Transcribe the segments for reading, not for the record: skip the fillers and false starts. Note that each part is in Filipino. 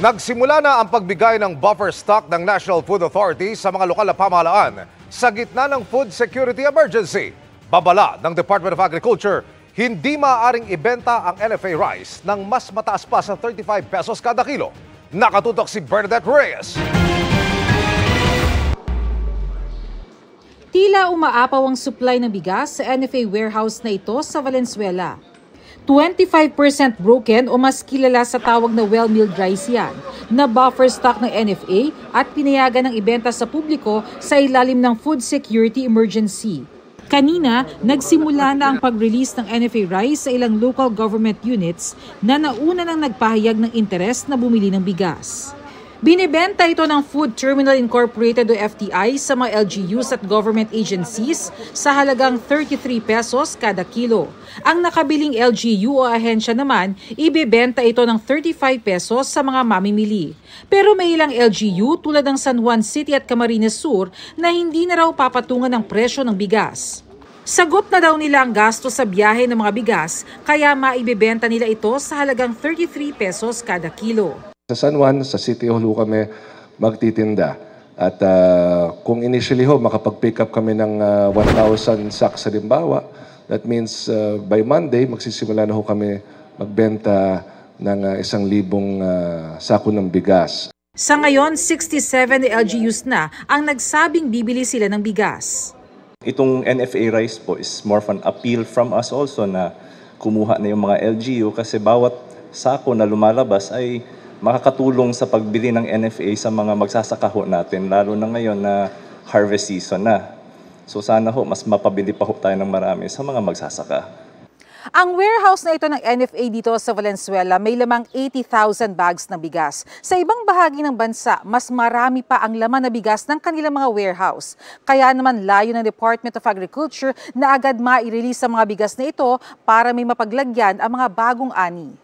Nagsimula na ang pagbigay ng buffer stock ng National Food Authority sa mga lokal na pamahalaan sa gitna ng food security emergency. Babala ng Department of Agriculture, hindi maaaring ibenta ang NFA rice ng mas mataas pa sa 35 pesos kada kilo. Nakatutok si Bernadette Reyes. Tila umaapaw ang supply ng bigas sa NFA warehouse na ito sa Valenzuela. 25% broken o mas kilala sa tawag na well-milled rice yan, na buffer stock ng NFA at pinayagan ng ibenta sa publiko sa ilalim ng food security emergency. Kanina, nagsimula na ang pag-release ng NFA rice sa ilang local government units na nauna nang nagpahayag ng interes na bumili ng bigas. Binibenta ito ng Food Terminal Incorporated o FTI sa mga LGUs at government agencies sa halagang 33 pesos kada kilo. Ang nakabiling LGU o ahensya naman, ibebenta ito ng 35 pesos sa mga mamimili. Pero may ilang LGU tulad ng San Juan City at Camarines Sur na hindi na raw papatungan ng presyo ng bigas. Sagot na daw nila ang gasto sa biyahe ng mga bigas, kaya maibebenta nila ito sa halagang 33 pesos kada kilo. Sa San Juan, sa City Hall kami magtitinda. At kung initially makapag-pick up kami ng 1,000 sacks halimbawa, that means by Monday, magsisimula na kami magbenta ng 1,000 sako ng bigas. Sa ngayon, 67 LGUs na ang nagsabing bibili sila ng bigas. Itong NFA rice po is more of an appeal from us also na kumuha na yung mga LGU kasi bawat sako na lumalabas ay makakatulong sa pagbili ng NFA sa mga magsasaka natin, lalo na ngayon na harvest season na. So sana mas mapabili pa tayo ng marami sa mga magsasaka. Ang warehouse na ito ng NFA dito sa Valenzuela may lamang 80,000 bags ng bigas. Sa ibang bahagi ng bansa, mas marami pa ang laman na bigas ng kanilang mga warehouse. Kaya naman layo ng Department of Agriculture na agad ma-release ang mga bigas na ito para may mapaglagyan ang mga bagong ani.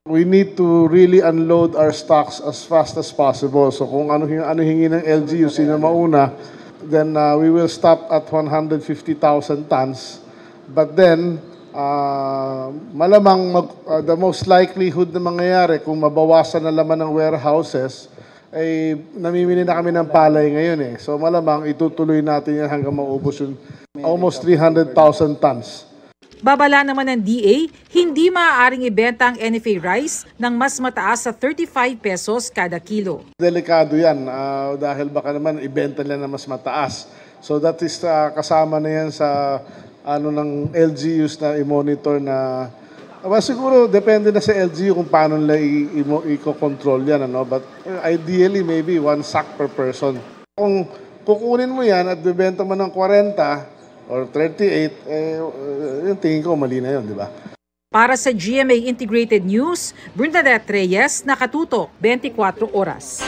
We need to really unload our stocks as fast as possible. So kung ano hingi ng LGU, sino mauna, then we will stop at 150,000 tons. But then, malamang the most likelihood na mangyayari kung mabawasan na laman ng warehouses, ay namimili na kami ng palay ngayon . So malamang itutuloy natin yan hanggang maubos yung almost 300,000 tons. Babala naman ng DA, hindi maaaring ibenta ang NFA rice ng mas mataas sa 35 pesos kada kilo. Delikado yan dahil baka naman ibenta nila na mas mataas. So that is kasama na yan sa ng LGUs na i-monitor na siguro depende na sa LGU kung paano nila i-control yan. But ideally maybe 1 sack per person. Kung kukunin mo yan at bibenta mo ng 40 or 38, yung tingin ko mali na yun, di ba? Para sa GMA Integrated News, Bernadette Reyes, nakatutok 24 oras.